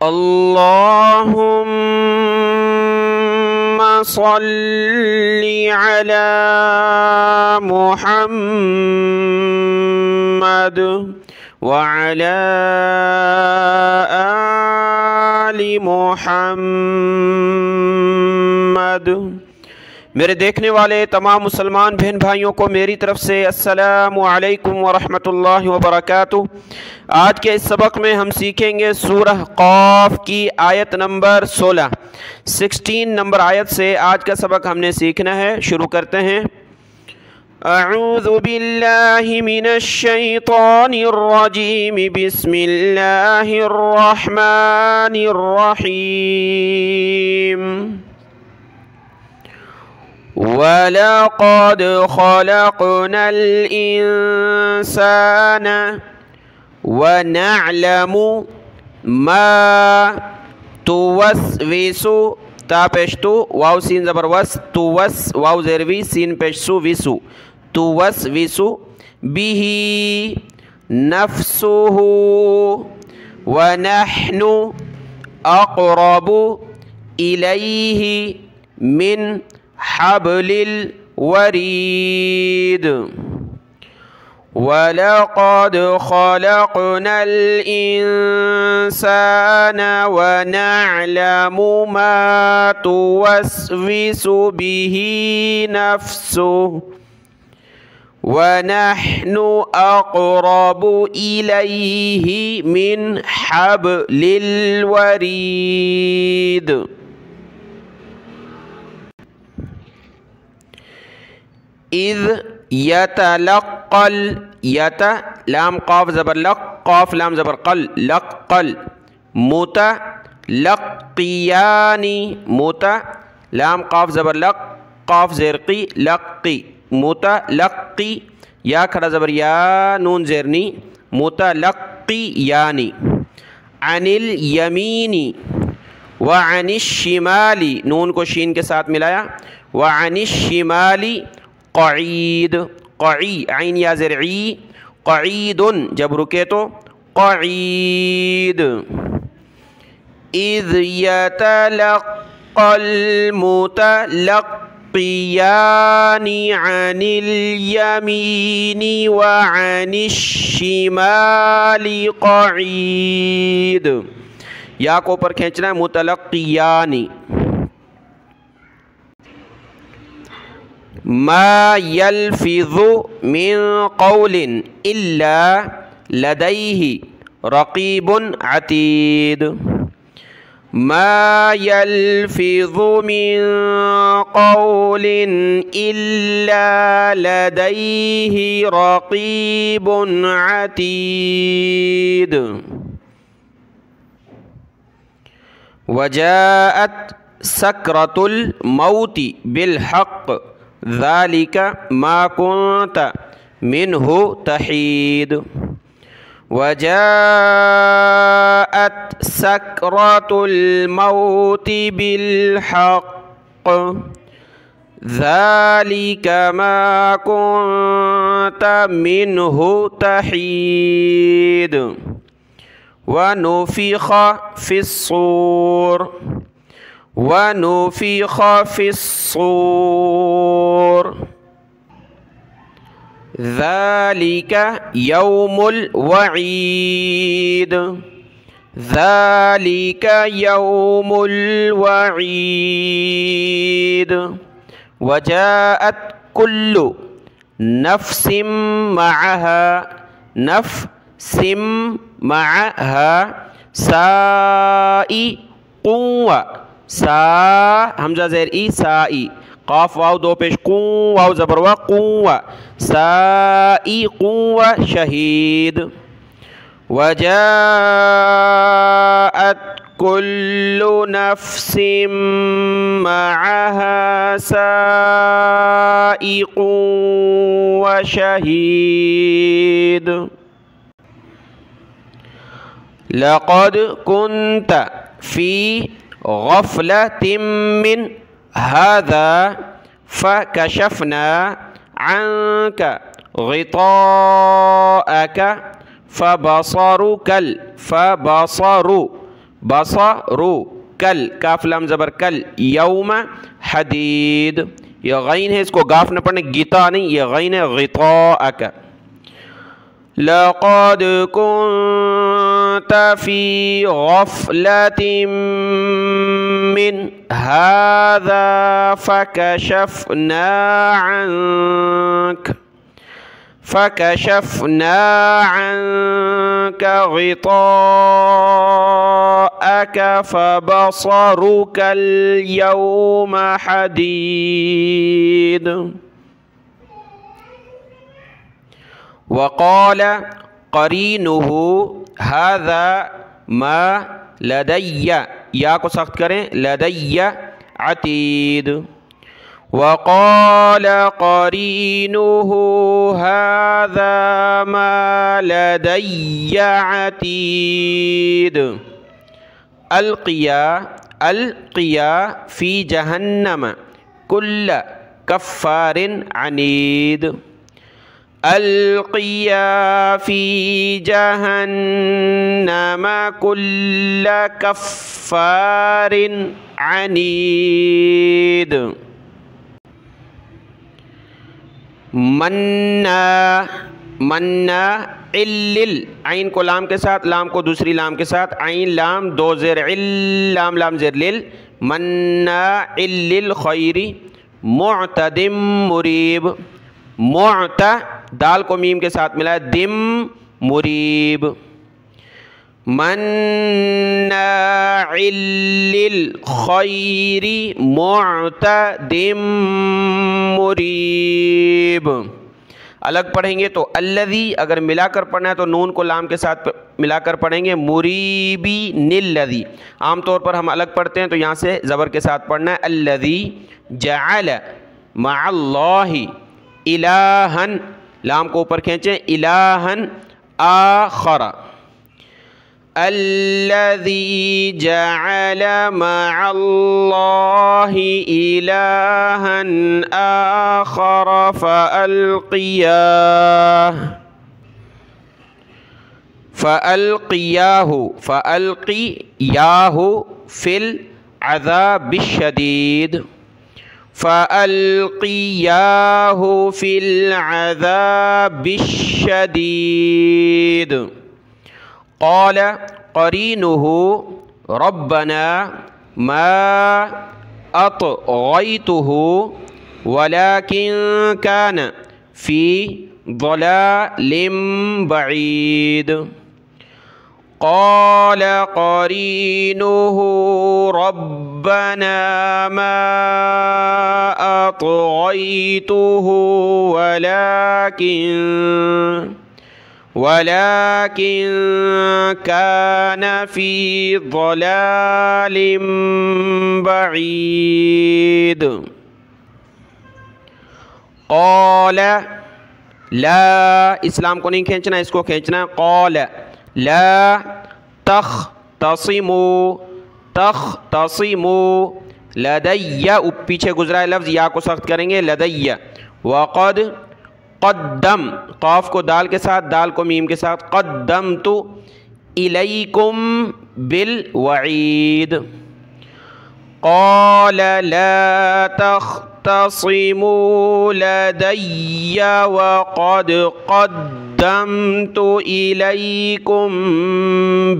अल्लाहुम्मा सल्ली अला मुहम्मद व अला आलि मुहम्मद। मेरे देखने वाले तमाम मुसलमान बहन भाइयों को मेरी तरफ़ से अस्सलामु अलैकुम व रहमतुल्लाहि व बरकातुहू। आज के इस सबक में हम सीखेंगे सूरह क़ाफ़ की आयत नंबर 16 नंबर आयत से आज का सबक हमने सीखना है। शुरू करते हैं। अऊज़ु बिल्लाहि मिनश शैतानिर रजीम, बिस्मिल्लाहिर रहमानिर रहीम। वलक़द ख़लक़नल इंसान वनअलमु मा तुवस्विसु, ता पेशतु वाव सीन ज़बर वस, तुवस वाव ज़ेरवी सीन पेशसु विसु, तुवस्विसु बिही नफ्सुहु वनहनु अक़रबु इलैहि मिन हब्लिल वरीद। वलक़द ख़लक़नल इंसान वनअलमु मा तुवस्विसु बिही नफ्सुहु वनहनु अक़रबु इलैहि मिन हब्लिल वरीद। इज़ यतलक़्क़ल, यत लाम क़ाफ़ ज़बर लक़, क़ाफ़ लाम ज़बर क़ल, लक़्क़ल, मुतलक़्क़ियानी, मुत लाम क़ाफ़ ज़बर लक़, क़ाफ़ ज़ेरक़ी, लक़्क़ी, मुतलक़्क़ी, या खड़ा ज़बर या, नून ज़ेरनी, मुतलक़्क़ियानी। अनिल यमीनी व अनिश शिमाली, नून को शीन के साथ मिलाया, व अनिश शिमाली क़ईद, क़ई आइन या ज़रई, क़ईदुन जब रुके तो क़ईद। इज़ यतलक़्क़ल मुतलक़्क़ियानी अनिल यमीनी व अनिश शिमाली क़ईद। या को ऊपर खींचना है, मुतलक़्क़ियानी। मा यल्फ़िज़ु मिन क़ौलिन इल्ला लदैहि रक़ीबुन अतीद। मा यल्फ़िज़ु मिन क़ौलिन इल्ला लदैहि रक़ीबुन अतीद। वजाअत सकरतुल मौति बिलहक़ ज़ालिका मा कुन्त मिन्हु तहीद। वजाअत सकरतुल मौति बिलहक़ ज़ालिका मा कुन्त मिन्हु तहीद। वनुफ़िख़ फ़िस्सूर, वनुफ़िख़ फ़िस्सूर ज़ालिका यौमुल वईद, ज़ालिका यौमुल वईद। वजाअत कुल्लु नफ्सिम मअहा, नफ्सिम मअहा साइक़ुवा, सा हमज़ा ज़ेर ई, साई, क़ाफ़ वाव दो पेश, कू वाव ज़बर वा, कुवा, साइक़ुवा शहीद। वजाअत कुल्लु नफ्सिम मअहा साइक़ुवा शहीद। लक़द कुन्त फ़ी गफ़लतिम मिन हाज़ा फ़कशफ़ना अन्क ग़िताअक फ़बसरुकल फ़बसरु बसरु कल, काफ लाम ज़बर कल, यौम हदीद। यह गैन है, इसको गाफ न पढ़ने, गीता नहीं, यह गैन है गिताअक। लक़द कुन्त फ़ी गफ़लतिम मिन हाज़ा फ़कशफ़ना अन्क ग़िताअक फ़बसरुकल यौम हदीद। वक़ाल क़रीनुहु हाज़ा मा लदय्या, या को सख्त करें, लदय्या अतीद। वक़ाल क़रीनुहु हाज़ा मा लदय्या अतीद। अलक़िया फ़ी जहन्नम कुल्ल कफ़्फ़ारिन अनीद। अलक़िया फ़ी जहन्नम कुल्ल कफ़्फ़ारिन अनीद। मन्ना इल्लिल, आइन को लाम के साथ, लाम को दूसरी लाम के साथ, आइन लाम दो ज़ेर इल, लाम लाम ज़ेर लिल, मन्ना इल्लिल खैरी मुअतदिम मुरीब। मुअता दाल को मीम के साथ मिला है, दिम मुरीब। मन्नाइल लिल खैरी मुअतदिम मुरीब। अलग पढ़ेंगे तो अल्लज़ी, अगर मिलाकर पढ़ना है तो नून को लाम के साथ मिलाकर पढ़ेंगे, मुरीबी निल्लज़ी। आमतौर पर हम अलग पढ़ते हैं तो यहाँ से ज़बर के साथ पढ़ना है, अल्लज़ी जअल मअल्लाहि इलाहन, लाम को ऊपर खींचें, इलाहन आखरा। अल्लज़ी जअल मअल्लाहि इलाहन आखरा फ़अल्क़ियाहु फ़िल अज़ाबिश शदीद। फ़अल्क़ियाहु फ़िल अज़ाबिश शदीद। क़ाल क़रीनुहु रब्बना मा अतग़यतुहु वलाकिन कान फ़ी ज़लालिम बईद। क़ाल क़रीनुहु रब्बना मा अतग़यतुहु वलाकिन कान फ़ी ज़लालिम बईद। क़ाल ला, इस्लाम को नहीं खींचना, इसको खींचना, क़ाल ला तख़्तसिमू लदय्या, पीछे गुजरा है लफ्ज़, या को सख्त करेंगे, लदय्या। वक़द क़द्दम, क़ाफ को दाल के साथ, दाल को मीम के साथ, क़द्दमतु इलैकुम बिल वईद। क़ाल ला तख़्तसिमू लदय्या वक़द क़द्दमतु इलैकुम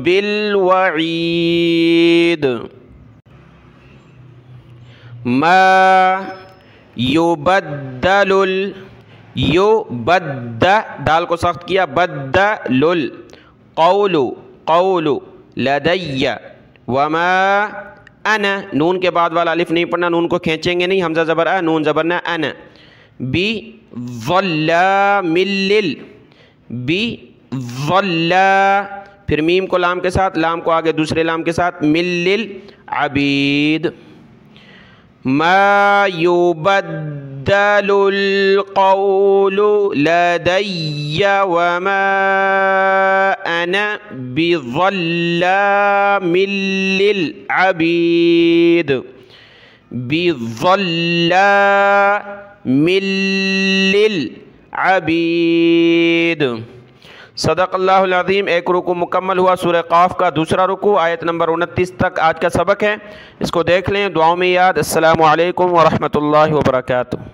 बिल वईद। मा युबद्दलुल, दाल को सख्त किया, बद्दलुल क़ौलु लदय्या वमा अना, नून के बाद वाला अलिफ नहीं पढ़ना, नून को खींचेंगे नहीं, हमज़ा ज़बर आ, नून ज़बर ना, अना बी ज़ल्लामिल, बी ज़ल्ला, फिर मीम को लाम के साथ, लाम को आगे दूसरे लाम के साथ, मिल्लिल अबीद। मा युबद्दलुल क़ौलु लदय्या वमा अना बिज़ल्लामिल लिल अबीद। बिज़ल्लामिल लिल अबीद। सदक़ल्लाहुल अज़ीम। एक रुकू मुकम्मल हुआ। सूरह क़ाफ का दूसरा रुकू आयत नंबर 29 तक आज का सबक है, इसको देख लें, दुआओं में याद। अस्सलामु अलैकुम व रहमतुल्लाहि व बरकातुहू।